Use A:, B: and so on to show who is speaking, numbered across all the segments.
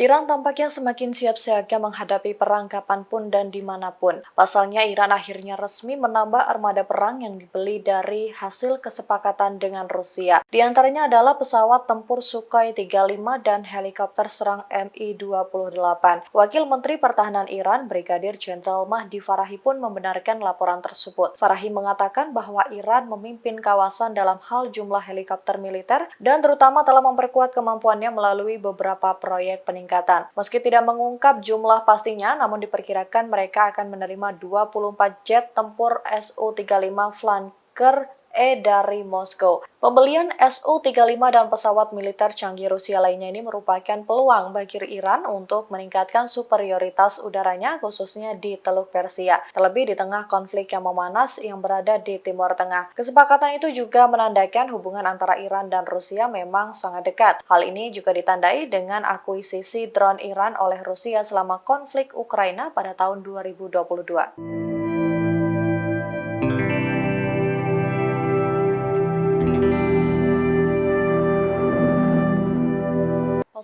A: Iran tampaknya semakin siap siaga menghadapi perang kapanpun dan dimanapun. Pasalnya, Iran akhirnya resmi menambah armada perang yang dibeli dari hasil kesepakatan dengan Rusia. Di antaranya adalah pesawat tempur Sukhoi 35 dan helikopter serang Mi-28. Wakil Menteri Pertahanan Iran, Brigadir Jenderal Mahdi Farahi pun membenarkan laporan tersebut. Farahi mengatakan bahwa Iran memimpin kawasan dalam hal jumlah helikopter militer dan terutama telah memperkuat kemampuannya melalui beberapa proyek peningkatan. Meski tidak mengungkap jumlah pastinya, namun diperkirakan mereka akan menerima 24 jet tempur Su-35 Flanker dari Moskow. Pembelian Su-35 dan pesawat militer canggih Rusia lainnya ini merupakan peluang bagi Iran untuk meningkatkan superioritas udaranya khususnya di Teluk Persia, terlebih di tengah konflik yang memanas yang berada di Timur Tengah. Kesepakatan itu juga menandakan hubungan antara Iran dan Rusia memang sangat dekat. Hal ini juga ditandai dengan akuisisi drone Iran oleh Rusia selama konflik Ukraina pada tahun 2022.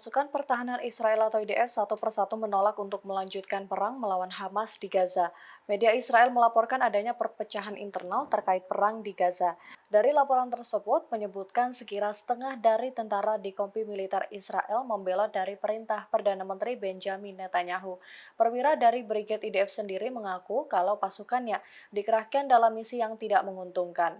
A: Pasukan pertahanan Israel atau IDF satu persatu menolak untuk melanjutkan perang melawan Hamas di Gaza. Media Israel melaporkan adanya perpecahan internal terkait perang di Gaza. Dari laporan tersebut menyebutkan sekira setengah dari tentara di kompi militer Israel membela dari perintah Perdana Menteri Benjamin Netanyahu. Perwira dari Brigade IDF sendiri mengaku kalau pasukannya dikerahkan dalam misi yang tidak menguntungkan.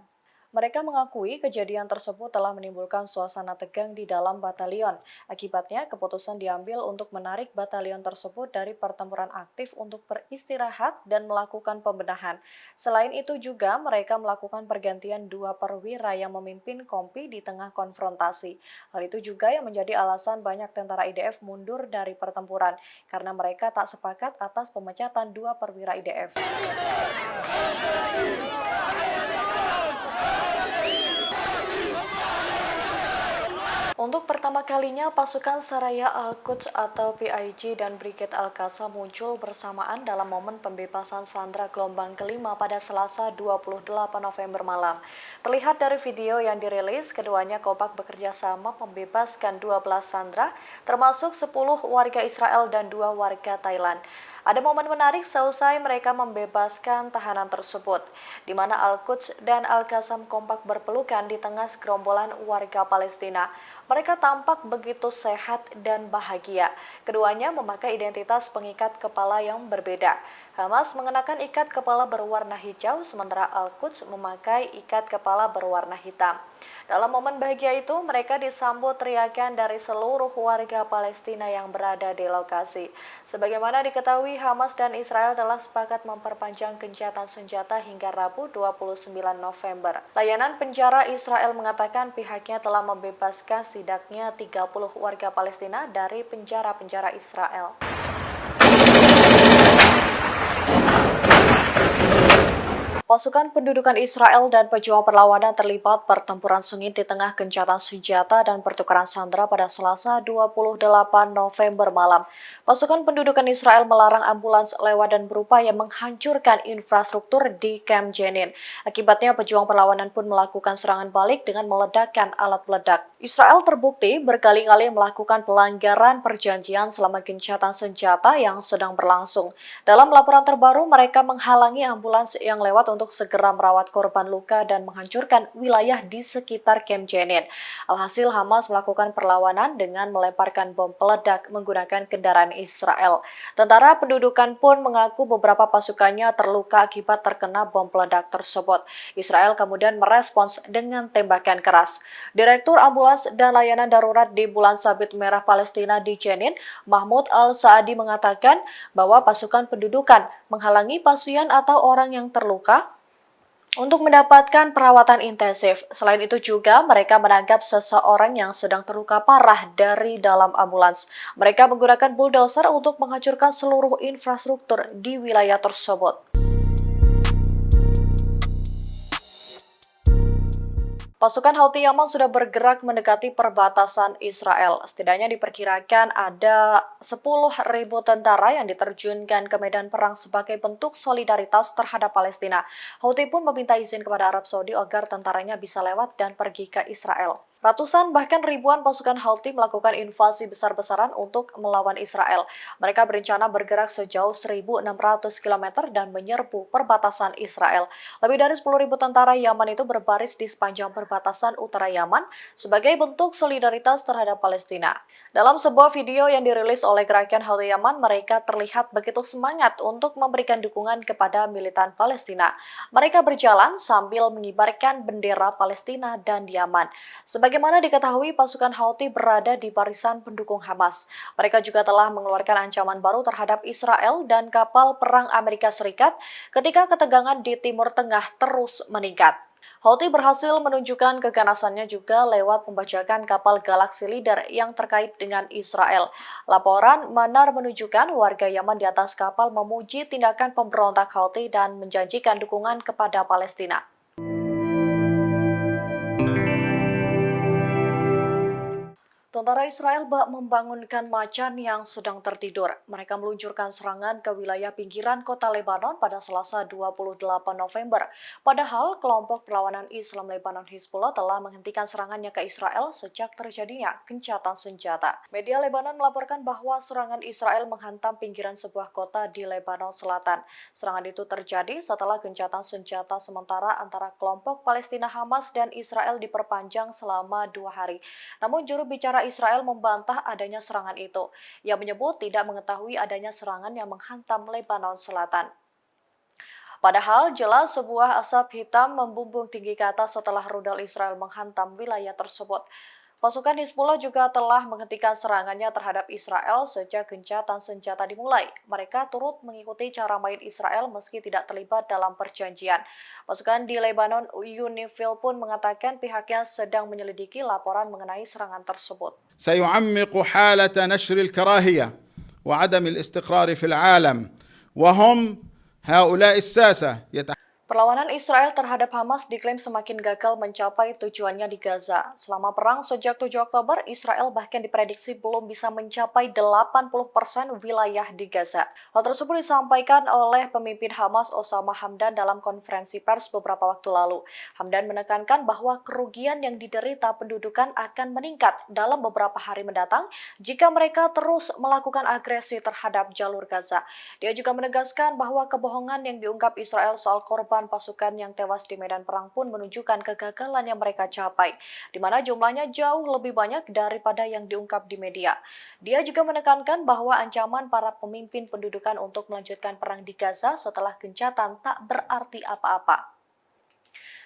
A: Mereka mengakui kejadian tersebut telah menimbulkan suasana tegang di dalam batalion. Akibatnya, keputusan diambil untuk menarik batalion tersebut dari pertempuran aktif untuk beristirahat dan melakukan pembenahan. Selain itu juga, mereka melakukan pergantian 2 perwira yang memimpin kompi di tengah konfrontasi. Hal itu juga yang menjadi alasan banyak tentara IDF mundur dari pertempuran, karena mereka tak sepakat atas pemecatan 2 perwira IDF. Untuk pertama kalinya, pasukan Saraya Al-Quds atau PIG dan Brigade Al-Qassam muncul bersamaan dalam momen pembebasan sandera gelombang kelima pada Selasa 28 November malam. Terlihat dari video yang dirilis, keduanya kompak bekerja sama membebaskan 12 sandera, termasuk 10 warga Israel dan 2 warga Thailand. Ada momen menarik seusai mereka membebaskan tahanan tersebut, di mana Al-Quds dan Al-Qassam kompak berpelukan di tengah segerombolan warga Palestina. Mereka tampak begitu sehat dan bahagia. Keduanya memakai identitas pengikat kepala yang berbeda. Hamas mengenakan ikat kepala berwarna hijau, sementara Al-Quds memakai ikat kepala berwarna hitam. Dalam momen bahagia itu, mereka disambut teriakan dari seluruh warga Palestina yang berada di lokasi. Sebagaimana diketahui, Hamas dan Israel telah sepakat memperpanjang gencatan senjata hingga Rabu 29 November. Layanan penjara Israel mengatakan pihaknya telah membebaskan setidaknya 30 warga Palestina dari penjara-penjara Israel. Pasukan pendudukan Israel dan pejuang perlawanan terlibat pertempuran sengit di tengah gencatan senjata dan pertukaran sandera pada Selasa 28 November malam. Pasukan pendudukan Israel melarang ambulans lewat dan berupaya menghancurkan infrastruktur di Camp Jenin. Akibatnya pejuang perlawanan pun melakukan serangan balik dengan meledakkan alat peledak. Israel terbukti berkali-kali melakukan pelanggaran perjanjian selama gencatan senjata yang sedang berlangsung. Dalam laporan terbaru, mereka menghalangi ambulans yang lewat untuk segera merawat korban luka dan menghancurkan wilayah di sekitar Camp Jenin. Alhasil, Hamas melakukan perlawanan dengan melemparkan bom peledak menggunakan kendaraan Israel. Tentara pendudukan pun mengaku beberapa pasukannya terluka akibat terkena bom peledak tersebut. Israel kemudian merespons dengan tembakan keras. Direktur Ambulans dan Layanan Darurat di Bulan Sabit Merah Palestina di Jenin, Mahmud Al-Saadi mengatakan bahwa pasukan pendudukan menghalangi pasien atau orang yang terluka untuk mendapatkan perawatan intensif. Selain itu juga mereka menangkap seseorang yang sedang terluka parah dari dalam ambulans. Mereka menggunakan bulldozer untuk menghancurkan seluruh infrastruktur di wilayah tersebut. Pasukan Houthi Yaman sudah bergerak mendekati perbatasan Israel. Setidaknya diperkirakan ada 10.000 tentara yang diterjunkan ke medan perang sebagai bentuk solidaritas terhadap Palestina. Houthi pun meminta izin kepada Arab Saudi agar tentaranya bisa lewat dan pergi ke Israel. Ratusan bahkan ribuan pasukan Houthi melakukan invasi besar-besaran untuk melawan Israel. Mereka berencana bergerak sejauh 1.600 km dan menyerbu perbatasan Israel. Lebih dari 10.000 tentara Yaman itu berbaris di sepanjang perbatasan utara Yaman sebagai bentuk solidaritas terhadap Palestina. Dalam sebuah video yang dirilis oleh gerakan Houthi Yaman, mereka terlihat begitu semangat untuk memberikan dukungan kepada militan Palestina. Mereka berjalan sambil mengibarkan bendera Palestina dan Yaman. Sebagaimana diketahui, pasukan Houthi berada di barisan pendukung Hamas. Mereka juga telah mengeluarkan ancaman baru terhadap Israel dan kapal perang Amerika Serikat ketika ketegangan di Timur Tengah terus meningkat. Houthi berhasil menunjukkan keganasannya juga lewat pembajakan kapal Galaxy Leader yang terkait dengan Israel. Laporan Manar menunjukkan warga Yaman di atas kapal memuji tindakan pemberontak Houthi dan menjanjikan dukungan kepada Palestina. Tentara Israel bak membangunkan macan yang sedang tertidur. Mereka meluncurkan serangan ke wilayah pinggiran kota Lebanon pada Selasa 28 November. Padahal kelompok perlawanan Islam Lebanon Hizbullah telah menghentikan serangannya ke Israel sejak terjadinya gencatan senjata. Media Lebanon melaporkan bahwa serangan Israel menghantam pinggiran sebuah kota di Lebanon Selatan. Serangan itu terjadi setelah gencatan senjata sementara antara kelompok Palestina Hamas dan Israel diperpanjang selama 2 hari. Namun juru bicara Israel membantah adanya serangan itu. Ia menyebut tidak mengetahui adanya serangan yang menghantam Lebanon Selatan. Padahal jelas sebuah asap hitam membumbung tinggi ke atas setelah rudal Israel menghantam wilayah tersebut. Pasukan Hizbullah juga telah menghentikan serangannya terhadap Israel sejak gencatan senjata dimulai. Mereka turut mengikuti cara main Israel meski tidak terlibat dalam perjanjian. Pasukan di Lebanon, UNIFIL pun mengatakan pihaknya sedang menyelidiki laporan mengenai serangan tersebut.
B: سيعمق حالة نشر الكراهية وعدم الاستقرار في العالم وهم هؤلاء الساسة
A: Perlawanan Israel terhadap Hamas diklaim semakin gagal mencapai tujuannya di Gaza. Selama perang sejak 7 Oktober, Israel bahkan diprediksi belum bisa mencapai 80% wilayah di Gaza. Hal tersebut disampaikan oleh pemimpin Hamas Osama Hamdan dalam konferensi pers beberapa waktu lalu. Hamdan menekankan bahwa kerugian yang diderita pendudukan akan meningkat dalam beberapa hari mendatang jika mereka terus melakukan agresi terhadap jalur Gaza. Dia juga menegaskan bahwa kebohongan yang diungkap Israel soal korban pasukan yang tewas di medan perang pun menunjukkan kegagalan yang mereka capai, di mana jumlahnya jauh lebih banyak daripada yang diungkap di media. Dia juga menekankan bahwa ancaman para pemimpin pendudukan untuk melanjutkan perang di Gaza setelah gencatan tak berarti apa-apa.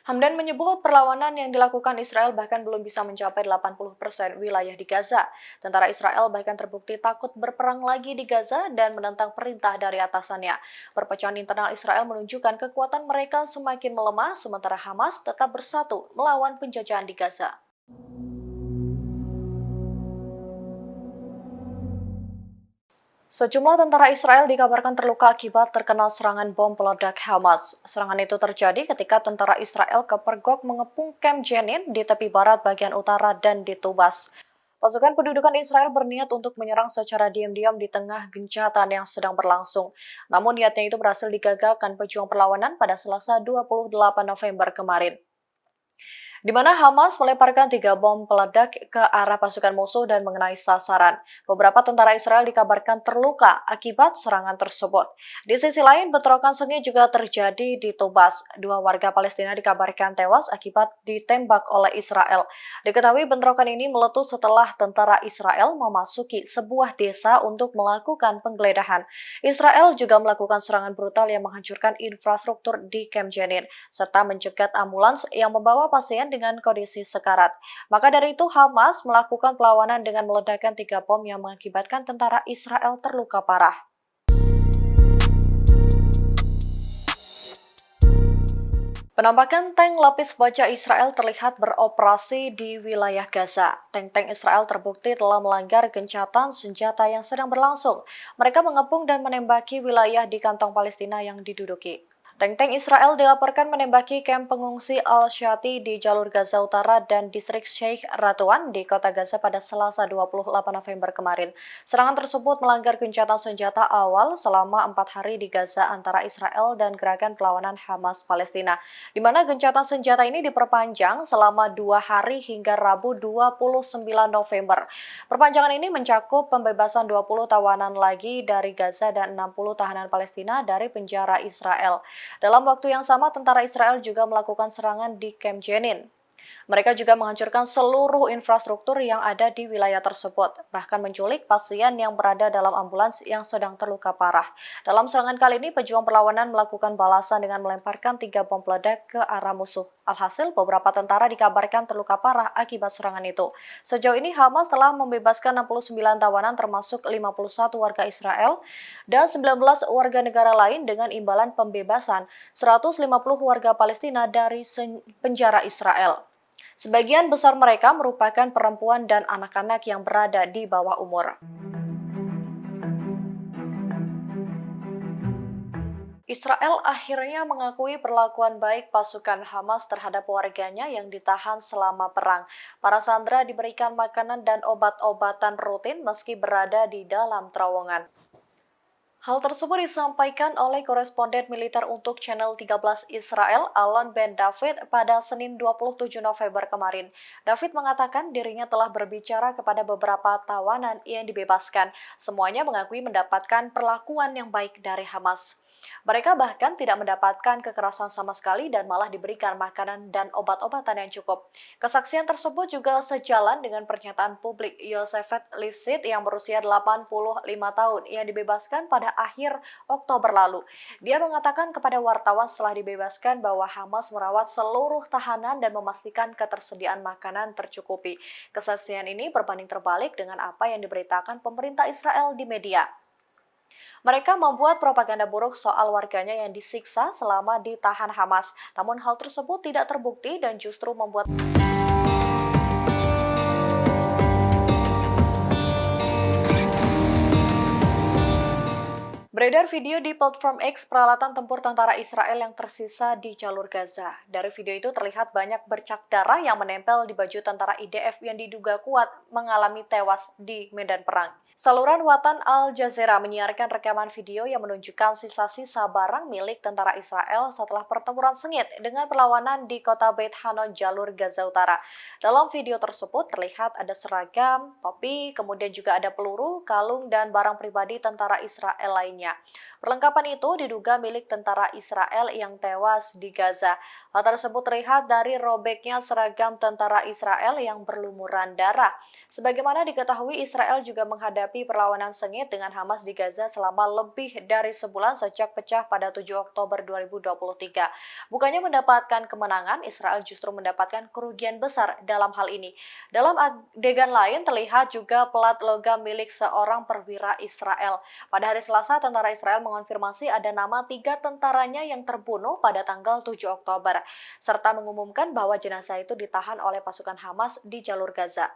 A: Hamdan menyebut perlawanan yang dilakukan Israel bahkan belum bisa mencapai 80% wilayah di Gaza. Tentara Israel bahkan terbukti takut berperang lagi di Gaza dan menentang perintah dari atasannya. Perpecahan internal Israel menunjukkan kekuatan mereka semakin melemah, sementara Hamas tetap bersatu melawan penjajahan di Gaza. Sejumlah tentara Israel dikabarkan terluka akibat terkena serangan bom peledak Hamas. Serangan itu terjadi ketika tentara Israel kepergok mengepung Camp Jenin di tepi barat bagian utara dan di Tubas. Pasukan pendudukan Israel berniat untuk menyerang secara diam-diam di tengah gencatan yang sedang berlangsung. Namun niatnya itu berhasil digagalkan pejuang perlawanan pada Selasa 28 November kemarin, di mana Hamas melemparkan 3 bom peledak ke arah pasukan musuh dan mengenai sasaran. Beberapa tentara Israel dikabarkan terluka akibat serangan tersebut. Di sisi lain, bentrokan sengit juga terjadi di Tubas. 2 warga Palestina dikabarkan tewas akibat ditembak oleh Israel. Diketahui bentrokan ini meletus setelah tentara Israel memasuki sebuah desa untuk melakukan penggeledahan. Israel juga melakukan serangan brutal yang menghancurkan infrastruktur di Camp Jenin, serta mencegat ambulans yang membawa pasien dengan kondisi sekarat. Maka dari itu Hamas melakukan perlawanan dengan meledakkan 3 bom yang mengakibatkan tentara Israel terluka parah. Penampakan tank lapis baja Israel terlihat beroperasi di wilayah Gaza. Tank-tank Israel terbukti telah melanggar gencatan senjata yang sedang berlangsung. Mereka mengepung dan menembaki wilayah di kantong Palestina yang diduduki. Tank-tank Israel dilaporkan menembaki kamp pengungsi Al-Shati di jalur Gaza Utara dan distrik Sheikh Radwan di kota Gaza pada Selasa 28 November kemarin. Serangan tersebut melanggar gencatan senjata awal selama 4 hari di Gaza antara Israel dan gerakan perlawanan Hamas Palestina, di mana gencatan senjata ini diperpanjang selama 2 hari hingga Rabu 29 November. Perpanjangan ini mencakup pembebasan 20 tawanan lagi dari Gaza dan 60 tahanan Palestina dari penjara Israel. Dalam waktu yang sama, tentara Israel juga melakukan serangan di Camp Jenin. Mereka juga menghancurkan seluruh infrastruktur yang ada di wilayah tersebut, bahkan menculik pasien yang berada dalam ambulans yang sedang terluka parah. Dalam serangan kali ini, pejuang perlawanan melakukan balasan dengan melemparkan 3 bom peledak ke arah musuh. Alhasil, beberapa tentara dikabarkan terluka parah akibat serangan itu. Sejauh ini, Hamas telah membebaskan 69 tawanan termasuk 51 warga Israel dan 19 warga negara lain dengan imbalan pembebasan 150 warga Palestina dari penjara Israel. Sebagian besar mereka merupakan perempuan dan anak-anak yang berada di bawah umur. Israel akhirnya mengakui perlakuan baik pasukan Hamas terhadap warganya yang ditahan selama perang. Para sandera diberikan makanan dan obat-obatan rutin meski berada di dalam terowongan. Hal tersebut disampaikan oleh koresponden militer untuk Channel 13 Israel, Alon Ben David, pada Senin 27 November kemarin. David mengatakan dirinya telah berbicara kepada beberapa tawanan yang dibebaskan. Semuanya mengakui mendapatkan perlakuan yang baik dari Hamas. Mereka bahkan tidak mendapatkan kekerasan sama sekali dan malah diberikan makanan dan obat-obatan yang cukup. Kesaksian tersebut juga sejalan dengan pernyataan publik Yosefet Lifshitz yang berusia 85 tahun yang dibebaskan pada akhir Oktober lalu. Dia mengatakan kepada wartawan setelah dibebaskan bahwa Hamas merawat seluruh tahanan dan memastikan ketersediaan makanan tercukupi. Kesaksian ini berbanding terbalik dengan apa yang diberitakan pemerintah Israel di media. Mereka membuat propaganda buruk soal warganya yang disiksa selama ditahan Hamas. Namun hal tersebut tidak terbukti dan justru membuat beredar video di platform X peralatan tempur tentara Israel yang tersisa di jalur Gaza. Dari video itu terlihat banyak bercak darah yang menempel di baju tentara IDF yang diduga kuat mengalami tewas di medan perang. Saluran Watan Al Jazeera menyiarkan rekaman video yang menunjukkan sisa-sisa barang milik tentara Israel setelah pertempuran sengit dengan perlawanan di kota Beit Hanon, jalur Gaza Utara. Dalam video tersebut terlihat ada seragam, topi, kemudian juga ada peluru, kalung, dan barang pribadi tentara Israel lainnya. Perlengkapan itu diduga milik tentara Israel yang tewas di Gaza. Hal tersebut terlihat dari robeknya seragam tentara Israel yang berlumuran darah. Sebagaimana diketahui, Israel juga menghadapi perlawanan sengit dengan Hamas di Gaza selama lebih dari sebulan sejak pecah pada 7 Oktober 2023. Bukannya mendapatkan kemenangan, Israel justru mendapatkan kerugian besar dalam hal ini. Dalam adegan lain terlihat juga pelat logam milik seorang perwira Israel. Pada hari Selasa, tentara Israel mengonfirmasi ada nama 3 tentaranya yang terbunuh pada tanggal 7 Oktober, serta mengumumkan bahwa jenazah itu ditahan oleh pasukan Hamas di jalur Gaza.